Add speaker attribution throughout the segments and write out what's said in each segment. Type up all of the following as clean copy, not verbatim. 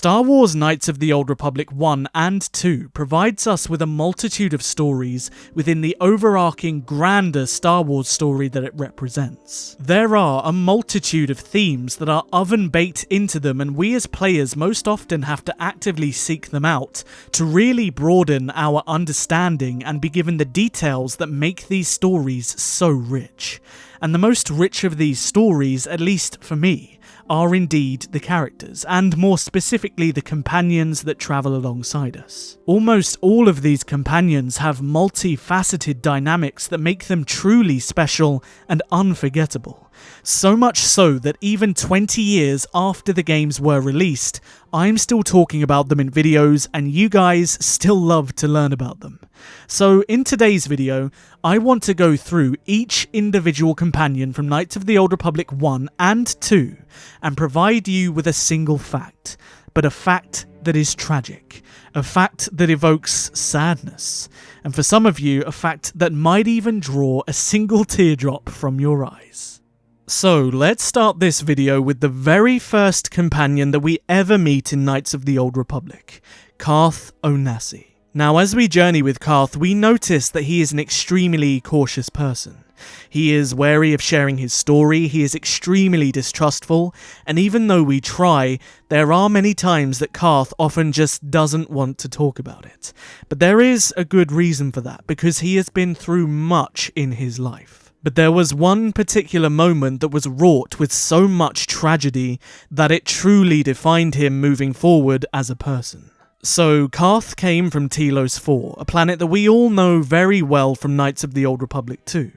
Speaker 1: Star Wars Knights of the Old Republic 1 and 2 provides us with a multitude of stories within the overarching grander Star Wars story that it represents. There are a multitude of themes that are oven-baked into them, and we as players most often have to actively seek them out to really broaden our understanding and be given the details that make these stories so rich. And the most rich of these stories, at least for me, are indeed the characters, and more specifically the companions that travel alongside us. Almost all of these companions have multifaceted dynamics that make them truly special and unforgettable. So much so that even 20 years after the games were released, I'm still talking about them in videos and you guys still love to learn about them. So in today's video, I want to go through each individual companion from Knights of the Old Republic 1 and 2 and provide you with a single fact, but a fact that is tragic, a fact that evokes sadness, and for some of you, a fact that might even draw a single teardrop from your eyes. So let's start this video with the very first companion that we ever meet in Knights of the Old Republic, Carth Onasi. Now, as we journey with Carth, we notice that he is an extremely cautious person. He is wary of sharing his story, he is extremely distrustful, and even though we try, there are many times that Carth often just doesn't want to talk about it. But there is a good reason for that, because he has been through much in his life. But there was one particular moment that was wrought with so much tragedy that it truly defined him moving forward as a person. So, Carth came from Telos 4, a planet that we all know very well from Knights of the Old Republic 2,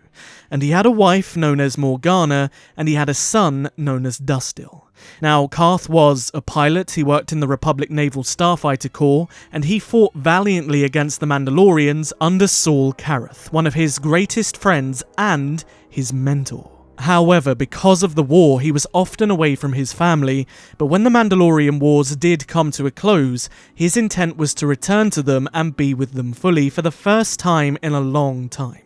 Speaker 1: and he had a wife known as Morgana, and he had a son known as Dustil. Now, Carth was a pilot, he worked in the Republic Naval Starfighter Corps, and he fought valiantly against the Mandalorians under Saul Karath, one of his greatest friends and his mentor. However, because of the war, he was often away from his family, but when the Mandalorian Wars did come to a close, his intent was to return to them and be with them fully for the first time in a long time.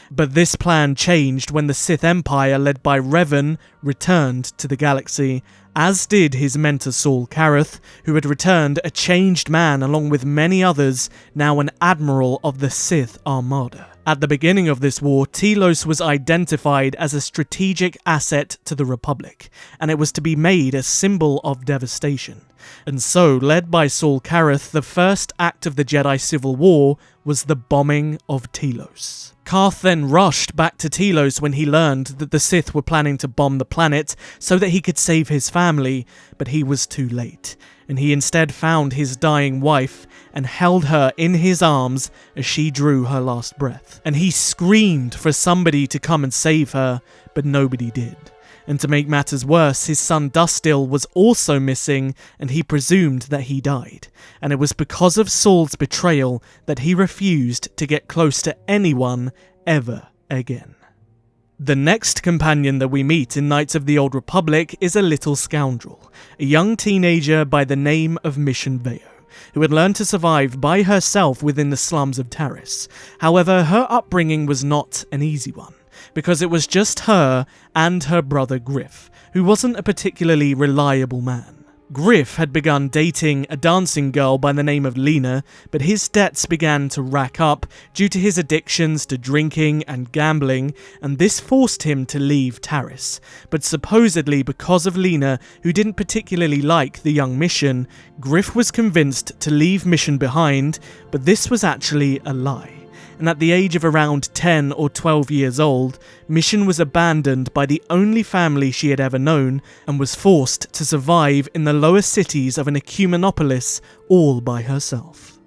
Speaker 1: But this plan changed when the Sith Empire, led by Revan, returned to the galaxy, as did his mentor Saul Karath, who had returned a changed man along with many others, now an admiral of the Sith Armada. At the beginning of this war, Telos was identified as a strategic asset to the Republic, and it was to be made a symbol of devastation. And so, led by Saul Karath, the first act of the Jedi Civil War was the bombing of Telos. Carth then rushed back to Telos when he learned that the Sith were planning to bomb the planet so that he could save his family, but he was too late, and he instead found his dying wife and held her in his arms as she drew her last breath. And he screamed for somebody to come and save her, but nobody did. And to make matters worse, his son Dustil was also missing, and he presumed that he died. And it was because of Saul's betrayal that he refused to get close to anyone ever again. The next companion that we meet in Knights of the Old Republic is a little scoundrel, a young teenager by the name of Mission Veo, who had learned to survive by herself within the slums of Taris. However, her upbringing was not an easy one, because it was just her and her brother Griff, who wasn't a particularly reliable man. Griff had begun dating a dancing girl by the name of Lena, but his debts began to rack up due to his addictions to drinking and gambling, and this forced him to leave Taris. But supposedly because of Lena, who didn't particularly like the young Mission, Griff was convinced to leave Mission behind, but this was actually a lie. And at the age of around 10 or 12 years old, Mission was abandoned by the only family she had ever known and was forced to survive in the lower cities of an ecumenopolis all by herself.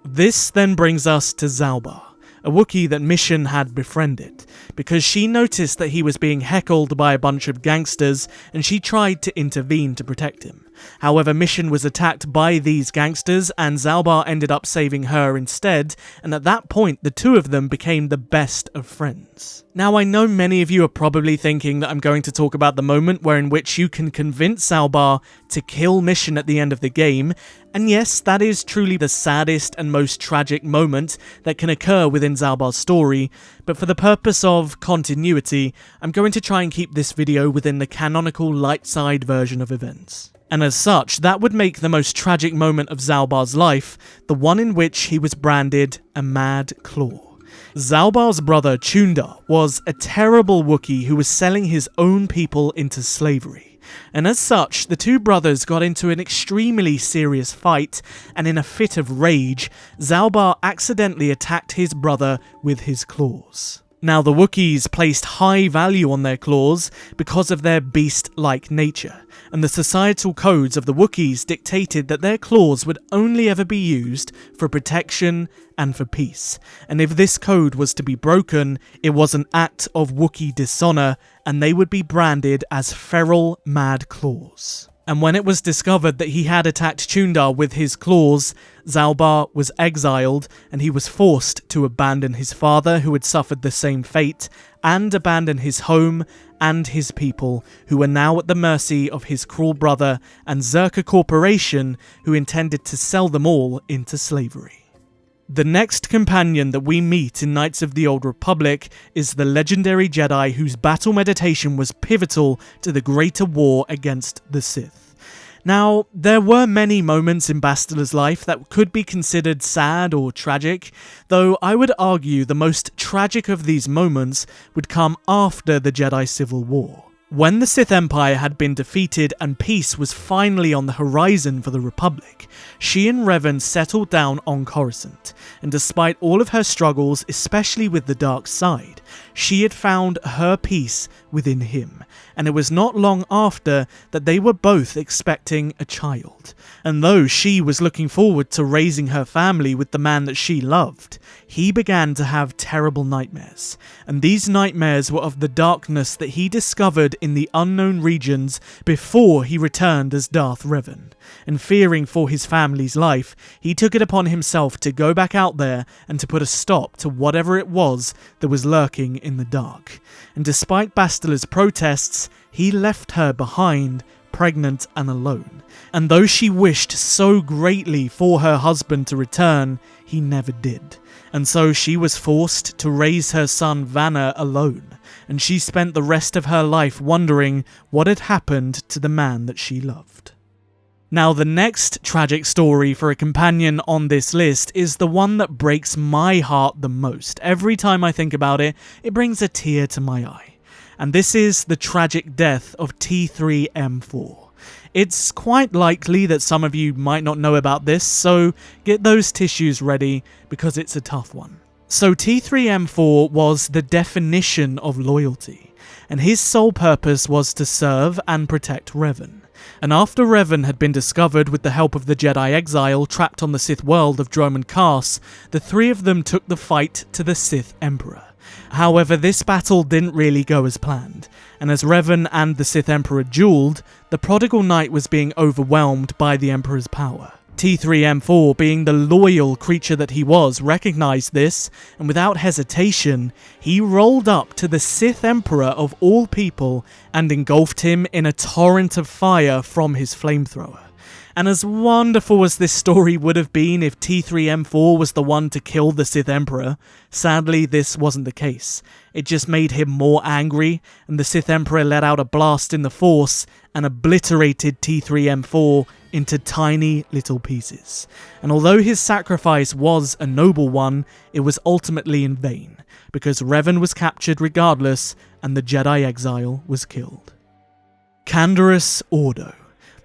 Speaker 1: This then brings us to Zaalbar, a Wookiee that Mission had befriended, because she noticed that he was being heckled by a bunch of gangsters and she tried to intervene to protect him. However, Mission was attacked by these gangsters and Zaalbar ended up saving her instead, and at that point the two of them became the best of friends. Now, I know many of you are probably thinking that I'm going to talk about the moment in which you can convince Zaalbar to kill Mission at the end of the game, and yes, that is truly the saddest and most tragic moment that can occur within Zaalbar's story, but for the purpose of continuity, I'm going to try and keep this video within the canonical light side version of events. And as such, that would make the most tragic moment of Zaalbar's life the one in which he was branded a Mad Claw. Zaalbar's brother Chunda was a terrible Wookiee who was selling his own people into slavery. And as such, the two brothers got into an extremely serious fight, and in a fit of rage, Zaalbar accidentally attacked his brother with his claws. Now, the Wookiees placed high value on their claws because of their beast-like nature, and the societal codes of the Wookiees dictated that their claws would only ever be used for protection and for peace. And if this code was to be broken, it was an act of Wookiee dishonor, and they would be branded as feral Mad Claws. And when it was discovered that he had attacked Chunda with his claws, Zaalbar was exiled, and he was forced to abandon his father, who had suffered the same fate, and abandon his home and his people, who were now at the mercy of his cruel brother and Zerka Corporation, who intended to sell them all into slavery. The next companion that we meet in Knights of the Old Republic is the legendary Jedi whose battle meditation was pivotal to the greater war against the Sith. Now, there were many moments in Bastila's life that could be considered sad or tragic, though I would argue the most tragic of these moments would come after the Jedi Civil War. When the Sith Empire had been defeated and peace was finally on the horizon for the Republic, she and Revan settled down on Coruscant, and despite all of her struggles, especially with the dark side, she had found her peace within him, and it was not long after that they were both expecting a child. And though she was looking forward to raising her family with the man that she loved, he began to have terrible nightmares, and these nightmares were of the darkness that he discovered in the unknown regions before he returned as Darth Revan. And fearing for his family's life, he took it upon himself to go back out there and to put a stop to whatever it was that was lurking in the dark. And despite Bastila's protests, he left her behind, pregnant and alone. And though she wished so greatly for her husband to return, he never did. And so she was forced to raise her son Vanna alone, and she spent the rest of her life wondering what had happened to the man that she loved. Now, the next tragic story for a companion on this list is the one that breaks my heart the most. Every time I think about it, it brings a tear to my eye. And this is the tragic death of T3M4. It's quite likely that some of you might not know about this, so get those tissues ready because it's a tough one. So T3M4 was the definition of loyalty, and his sole purpose was to serve and protect Revan. And after Revan had been discovered with the help of the Jedi exile trapped on the Sith world of Dromund Kaas, the three of them took the fight to the Sith Emperor. However, this battle didn't really go as planned, and as Revan and the Sith Emperor duelled, the prodigal knight was being overwhelmed by the Emperor's power. T3M4, being the loyal creature that he was, recognized this, and without hesitation, he rolled up to the Sith Emperor of all people and engulfed him in a torrent of fire from his flamethrower. And as wonderful as this story would have been if T3M4 was the one to kill the Sith Emperor, sadly this wasn't the case. It just made him more angry, and the Sith Emperor let out a blast in the Force and obliterated T3M4 into tiny little pieces. And although his sacrifice was a noble one, it was ultimately in vain, because Revan was captured regardless, and the Jedi exile was killed. Canderous Ordo.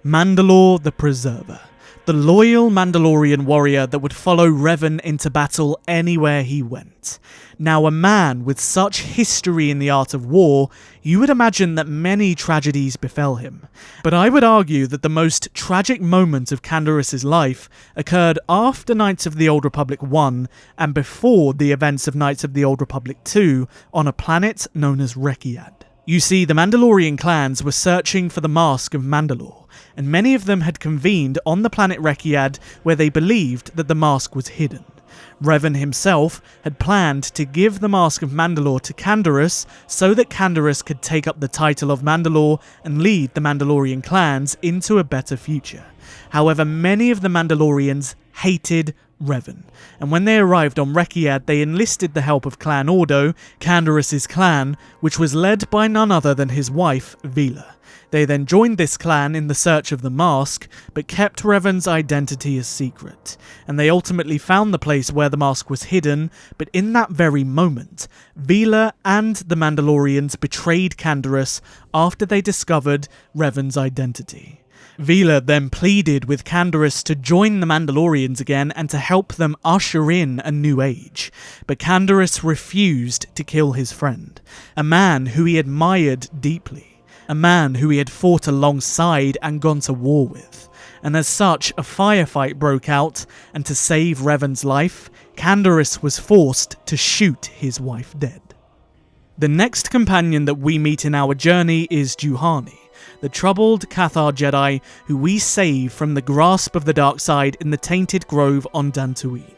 Speaker 1: Mandalore the Preserver, the loyal Mandalorian warrior that would follow Revan into battle anywhere he went. Now, a man with such history in the art of war, you would imagine that many tragedies befell him. But I would argue that the most tragic moment of Canderous' life occurred after Knights of the Old Republic 1 and before the events of Knights of the Old Republic 2 on a planet known as Rekiad. You see, the Mandalorian clans were searching for the Mask of Mandalore, and many of them had convened on the planet Rekiad where they believed that the mask was hidden. Revan himself had planned to give the Mask of Mandalore to Canderous so that Canderous could take up the title of Mandalore and lead the Mandalorian clans into a better future. However, many of the Mandalorians hated Revan. And when they arrived on Rekkiad, they enlisted the help of Clan Ordo, Canderous' clan, which was led by none other than his wife, Vila. They then joined this clan in the search of the mask, but kept Revan's identity a secret, and they ultimately found the place where the mask was hidden, but in that very moment, Vila and the Mandalorians betrayed Canderous after they discovered Revan's identity. Vila then pleaded with Canderous to join the Mandalorians again and to help them usher in a new age, but Canderous refused to kill his friend, a man who he admired deeply. A man who he had fought alongside and gone to war with, and as such a firefight broke out, and to save Revan's life, Canderous was forced to shoot his wife dead. The next companion that we meet in our journey is Juhani, the troubled Cathar Jedi who we save from the grasp of the dark side in the Tainted Grove on Dantooine.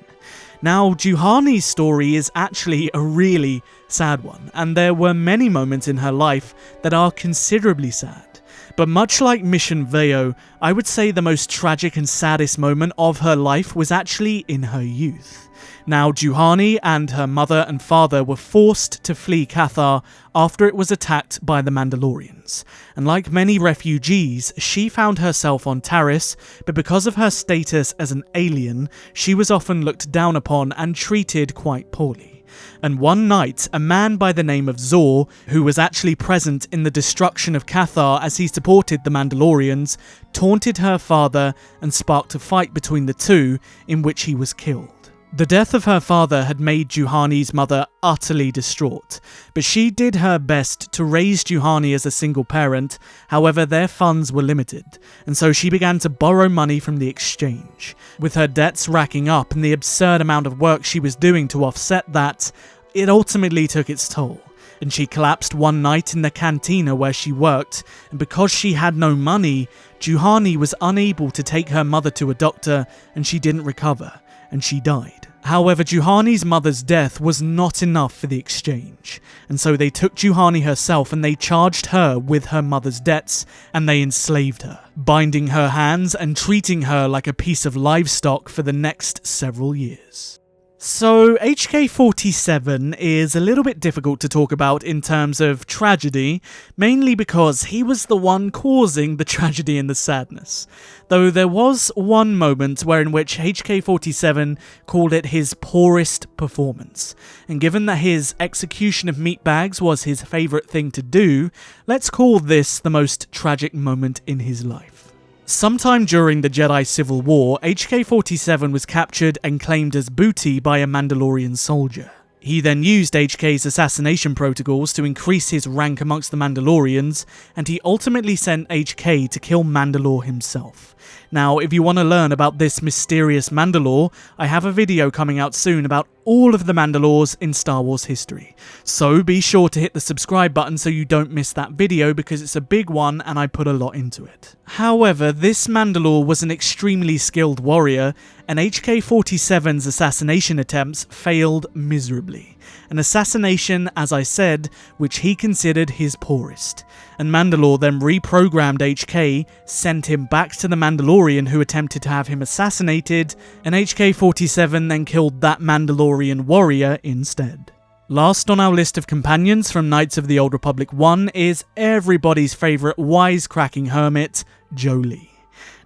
Speaker 1: Now, Juhani's story is actually a really sad one, and there were many moments in her life that are considerably sad. But much like Mission Veo, I would say the most tragic and saddest moment of her life was actually in her youth. Now, Juhani and her mother and father were forced to flee Cathar after it was attacked by the Mandalorians, and like many refugees, she found herself on Taris, but because of her status as an alien, she was often looked down upon and treated quite poorly. And one night, a man by the name of Zor, who was actually present in the destruction of Cathar as he supported the Mandalorians, taunted her father and sparked a fight between the two, in which he was killed. The death of her father had made Juhani's mother utterly distraught, but she did her best to raise Juhani as a single parent. However, their funds were limited, and so she began to borrow money from the exchange. With her debts racking up and the absurd amount of work she was doing to offset that, it ultimately took its toll, and she collapsed one night in the cantina where she worked, and because she had no money, Juhani was unable to take her mother to a doctor, and she didn't recover, and she died. However, Juhani's mother's death was not enough for the exchange, and so they took Juhani herself and they charged her with her mother's debts, and they enslaved her, binding her hands and treating her like a piece of livestock for the next several years. So, HK-47 is a little bit difficult to talk about in terms of tragedy, mainly because he was the one causing the tragedy and the sadness. Though there was one moment in which HK-47 called it his poorest performance, and given that his execution of meatbags was his favourite thing to do, let's call this the most tragic moment in his life. Sometime during the Jedi Civil War, HK-47 was captured and claimed as booty by a Mandalorian soldier. He then used HK's assassination protocols to increase his rank amongst the Mandalorians, and he ultimately sent HK to kill Mandalore himself. Now, if you want to learn about this mysterious Mandalore, I have a video coming out soon about all of the Mandalores in Star Wars history. So be sure to hit the subscribe button so you don't miss that video because it's a big one and I put a lot into it. However, this Mandalore was an extremely skilled warrior, and HK-47's assassination attempts failed miserably. An assassination, as I said, which he considered his poorest. And Mandalore then reprogrammed HK, sent him back to the Mandalorian who attempted to have him assassinated, and HK-47 then killed that Mandalorian warrior instead. Last on our list of companions from Knights of the Old Republic 1 is everybody's favourite wisecracking hermit, Jolee.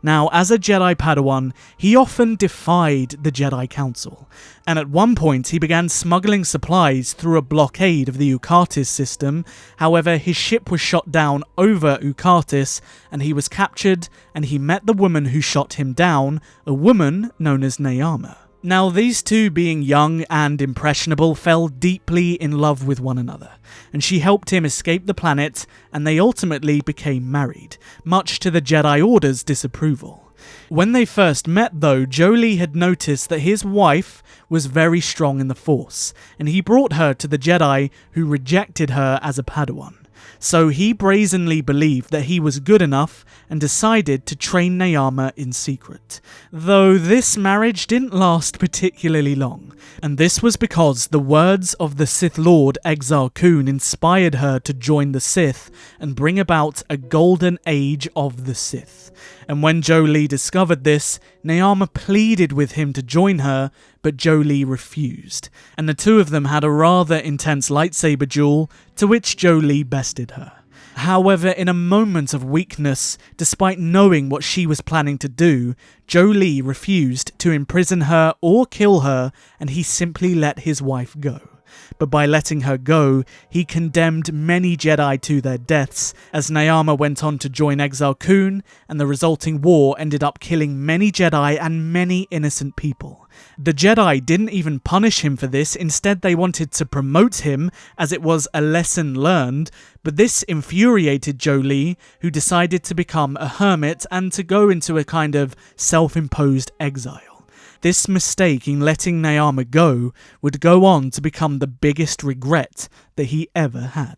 Speaker 1: Now, as a Jedi Padawan, he often defied the Jedi Council, and at one point he began smuggling supplies through a blockade of the Ukatis system. However, his ship was shot down over Ukatis, and he was captured, and he met the woman who shot him down, a woman known as Neyama. Now, these two, being young and impressionable, fell deeply in love with one another, and she helped him escape the planet, and they ultimately became married, much to the Jedi Order's disapproval. When they first met though, Jolee had noticed that his wife was very strong in the Force, and he brought her to the Jedi, who rejected her as a Padawan. So he brazenly believed that he was good enough and decided to train Neyama in secret. Though this marriage didn't last particularly long, and this was because the words of the Sith Lord Exar Kun inspired her to join the Sith and bring about a golden age of the Sith. And when Jolee discovered this, Neyama pleaded with him to join her, but Jolee refused, and the two of them had a rather intense lightsaber duel, to which Jolee bested her. However, in a moment of weakness, despite knowing what she was planning to do, Jolee refused to imprison her or kill her, and he simply let his wife go. But by letting her go, he condemned many Jedi to their deaths, as Neyama went on to join Exar Kun, and the resulting war ended up killing many Jedi and many innocent people. The Jedi didn't even punish him for this, instead they wanted to promote him, as it was a lesson learned, but this infuriated Jolee, who decided to become a hermit and to go into a kind of self-imposed exile. This mistake in letting Neyama go would go on to become the biggest regret that he ever had.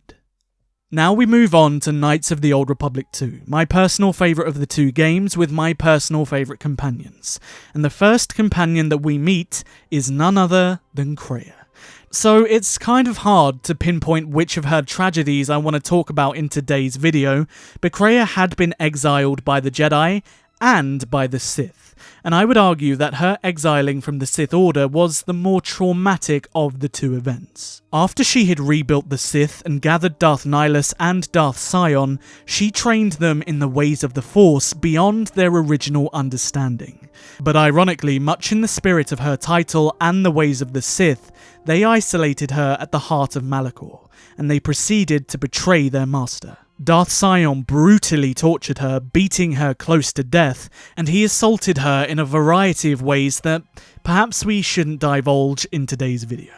Speaker 1: Now we move on to Knights of the Old Republic 2, my personal favourite of the two games with my personal favourite companions. And the first companion that we meet is none other than Kreia. So it's kind of hard to pinpoint which of her tragedies I want to talk about in today's video, but Kreia had been exiled by the Jedi and by the Sith, and I would argue that her exiling from the Sith Order was the more traumatic of the two events. After she had rebuilt the Sith and gathered Darth Nihilus and Darth Sion, she trained them in the ways of the Force beyond their original understanding. But ironically, much in the spirit of her title and the ways of the Sith, they isolated her at the heart of Malachor, and they proceeded to betray their master. Darth Sion brutally tortured her, beating her close to death, and he assaulted her in a variety of ways that perhaps we shouldn't divulge in today's video.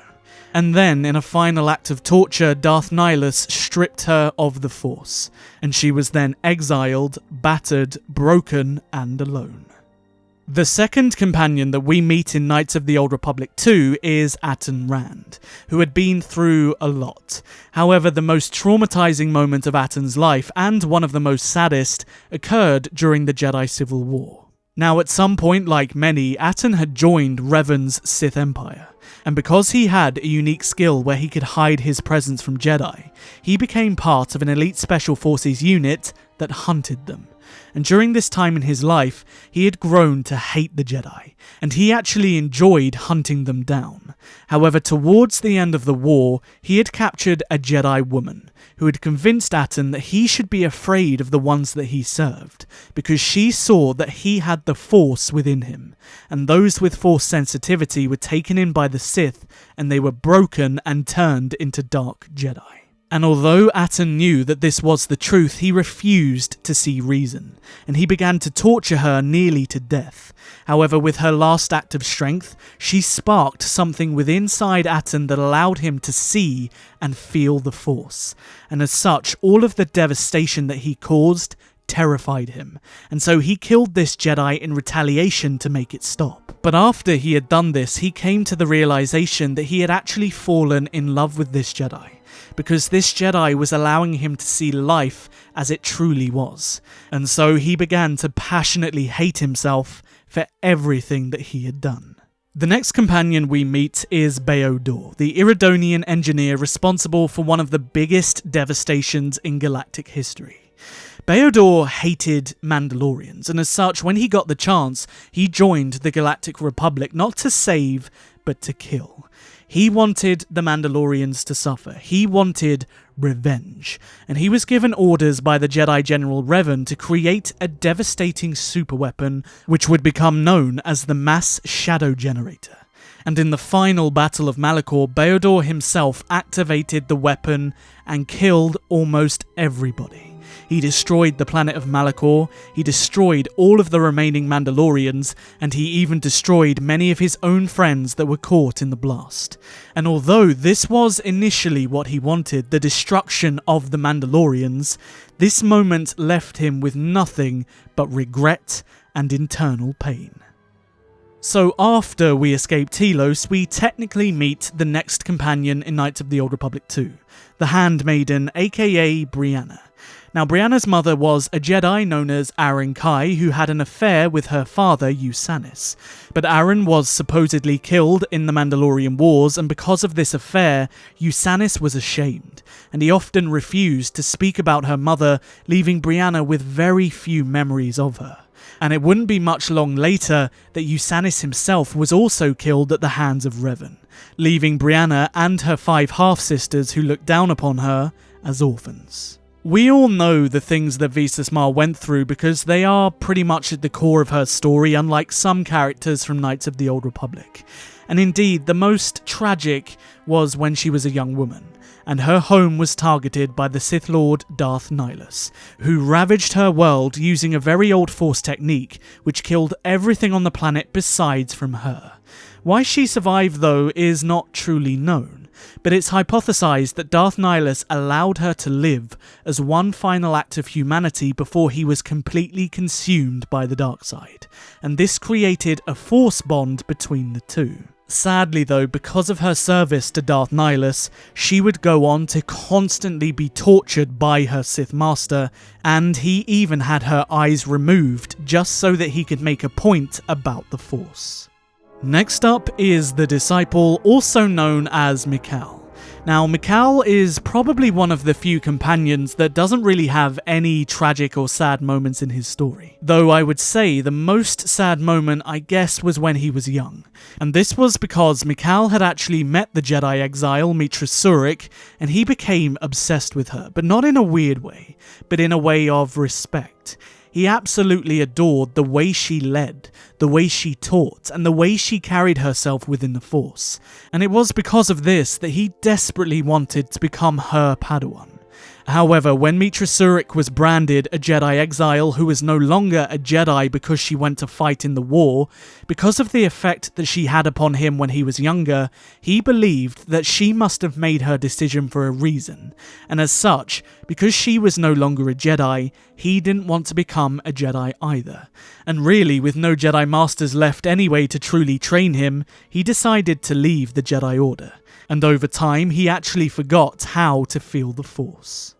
Speaker 1: And then, in a final act of torture, Darth Nihilus stripped her of the Force, and she was then exiled, battered, broken, and alone. The second companion that we meet in Knights of the Old Republic 2 is Atton Rand, who had been through a lot. However, the most traumatizing moment of Atton's life, and one of the most saddest, occurred during the Jedi Civil War. Now, at some point, like many, Atton had joined Revan's Sith Empire, and because he had a unique skill where he could hide his presence from Jedi, he became part of an elite special forces unit that hunted them. And during this time in his life, he had grown to hate the Jedi, and he actually enjoyed hunting them down. However, towards the end of the war, he had captured a Jedi woman, who had convinced Atton that he should be afraid of the ones that he served, because she saw that he had the Force within him, and those with Force sensitivity were taken in by the Sith, and they were broken and turned into dark Jedi. And although Atton knew that this was the truth, he refused to see reason, and he began to torture her nearly to death. However, with her last act of strength, she sparked something within Atton that allowed him to see and feel the Force, and as such, all of the devastation that he caused terrified him, and so he killed this Jedi in retaliation to make it stop. But after he had done this, he came to the realization that he had actually fallen in love with this Jedi, because this Jedi was allowing him to see life as it truly was, and so he began to passionately hate himself for everything that he had done. The next companion we meet is Bao-Dur, the Iridonian engineer responsible for one of the biggest devastations in galactic history. Bao-Dur hated Mandalorians, and as such, when he got the chance, he joined the Galactic Republic not to save, but to kill. He wanted the Mandalorians to suffer. He wanted revenge. And he was given orders by the Jedi General Revan to create a devastating superweapon which would become known as the Mass Shadow Generator. And in the final Battle of Malachor, Bao-Dur himself activated the weapon and killed almost everybody. He destroyed the planet of Malachor, he destroyed all of the remaining Mandalorians, and he even destroyed many of his own friends that were caught in the blast. And although this was initially what he wanted, the destruction of the Mandalorians, this moment left him with nothing but regret and internal pain. So after we escape Telos, we technically meet the next companion in Knights of the Old Republic 2, the Handmaiden, aka Brianna. Now, Brianna's mother was a Jedi known as Aaron Kai, who had an affair with her father, Usanis. But Aaron was supposedly killed in the Mandalorian Wars, and because of this affair, Usanis was ashamed, and he often refused to speak about her mother, leaving Brianna with very few memories of her. And it wouldn't be much long later that Usanis himself was also killed at the hands of Revan, leaving Brianna and her 5 half-sisters who looked down upon her as orphans. We all know the things that Visas Marr went through because they are pretty much at the core of her story, unlike some characters from Knights of the Old Republic. And indeed, the most tragic was when she was a young woman, and her home was targeted by the Sith Lord Darth Nihilus, who ravaged her world using a very old Force technique which killed everything on the planet besides from her. Why she survived, though, is not truly known, but it's hypothesized that Darth Nihilus allowed her to live as one final act of humanity before he was completely consumed by the dark side, and this created a Force bond between the two. Sadly though, because of her service to Darth Nihilus, she would go on to constantly be tortured by her Sith Master, and he even had her eyes removed just so that he could make a point about the Force. Next up is the Disciple, also known as Mical. Now, Mical is probably one of the few companions that doesn't really have any tragic or sad moments in his story. Though I would say the most sad moment, I guess, was when he was young. And this was because Mical had actually met the Jedi exile Mitra Surik, and he became obsessed with her, but not in a weird way, but in a way of respect. He absolutely adored the way she led, the way she taught, and the way she carried herself within the Force. And it was because of this that he desperately wanted to become her Padawan. However, when Mitra Surik was branded a Jedi exile who was no longer a Jedi because she went to fight in the war, because of the effect that she had upon him when he was younger, he believed that she must have made her decision for a reason, and as such, because she was no longer a Jedi, he didn't want to become a Jedi either. And really, with no Jedi Masters left anyway to truly train him, he decided to leave the Jedi Order. And over time, he actually forgot how to feel the Force.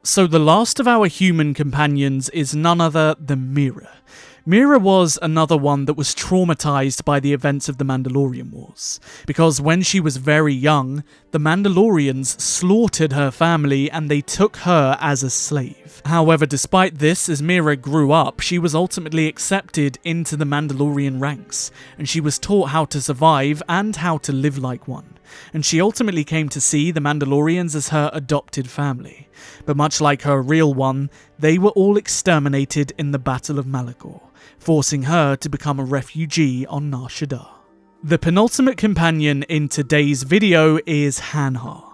Speaker 1: So the last of our human companions is none other than Mira. Mira was another one that was traumatized by the events of the Mandalorian Wars, because when she was very young, the Mandalorians slaughtered her family and they took her as a slave. However, despite this, as Mira grew up, she was ultimately accepted into the Mandalorian ranks, and she was taught how to survive and how to live like one. And she ultimately came to see the Mandalorians as her adopted family. But much like her real one, they were all exterminated in the Battle of Malachor, forcing her to become a refugee on Nar Shaddaa. The penultimate companion in today's video is Hanharr.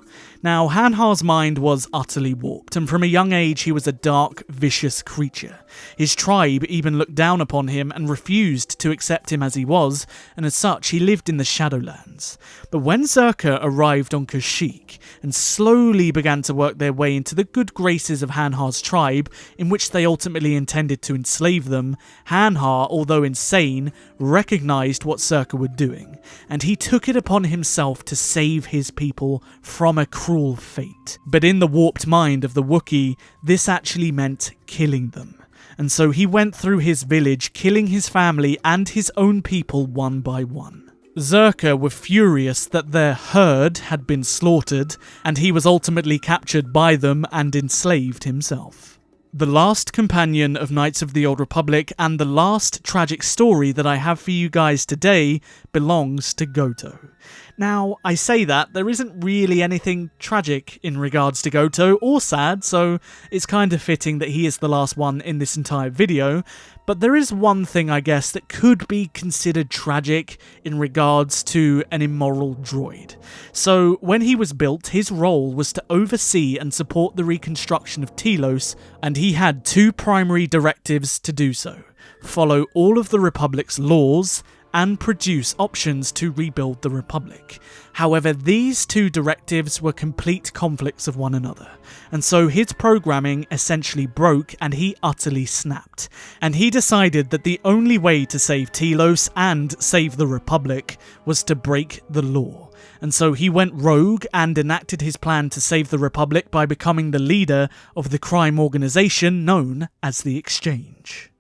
Speaker 1: Now, Hanharr's mind was utterly warped, and from a young age he was a dark, vicious creature. His tribe even looked down upon him and refused to accept him as he was, and as such he lived in the Shadowlands. But when Czerka arrived on Kashyyyk and slowly began to work their way into the good graces of Hanharr's tribe, in which they ultimately intended to enslave them, Hanharr, although insane, recognized what Czerka were doing, and he took it upon himself to save his people from a cruel fate. But in the warped mind of the Wookiee, this actually meant killing them. And so he went through his village, killing his family and his own people one by one. Czerka were furious that their herd had been slaughtered, and he was ultimately captured by them and enslaved himself. The last companion of Knights of the Old Republic and the last tragic story that I have for you guys today belongs to Goto. Now, I say that, there isn't really anything tragic in regards to Goto, or sad, so it's kind of fitting that he is the last one in this entire video, but there is one thing, I guess, that could be considered tragic in regards to an immoral droid. So, when he was built, his role was to oversee and support the reconstruction of Telos, and he had two primary directives to do so: follow all of the Republic's laws, and produce options to rebuild the Republic. However, these two directives were complete conflicts of one another, and so his programming essentially broke and he utterly snapped. And he decided that the only way to save Telos and save the Republic was to break the law. And so he went rogue and enacted his plan to save the Republic by becoming the leader of the crime organization known as the Exchange.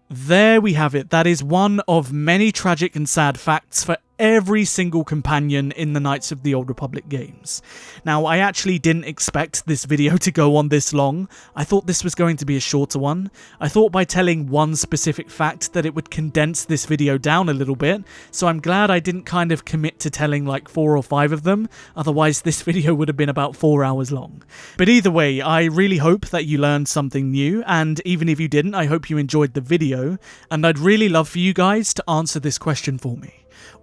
Speaker 1: There we have it. That is one of many tragic and sad facts for every single companion in the Knights of the Old Republic games. Now, I actually didn't expect this video to go on this long. I thought this was going to be a shorter one. I thought by telling one specific fact that it would condense this video down a little bit, so I'm glad I didn't kind of commit to telling like 4 or 5 of them, otherwise this video would have been about 4 hours long. But either way, I really hope that you learned something new, and even if you didn't, I hope you enjoyed the video, and I'd really love for you guys to answer this question for me.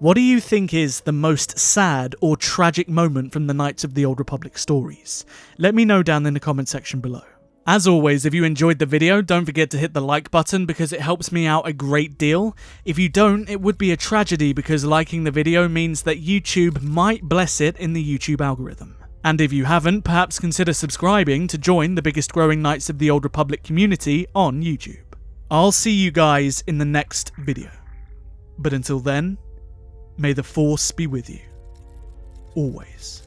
Speaker 1: What do you think is the most sad or tragic moment from the Knights of the Old Republic stories? Let me know down in the comment section below. As always, if you enjoyed the video, don't forget to hit the like button because it helps me out a great deal. If you don't, it would be a tragedy because liking the video means that YouTube might bless it in the YouTube algorithm. And if you haven't, perhaps consider subscribing to join the biggest growing Knights of the Old Republic community on YouTube. I'll see you guys in the next video. But until then, may the Force be with you. Always.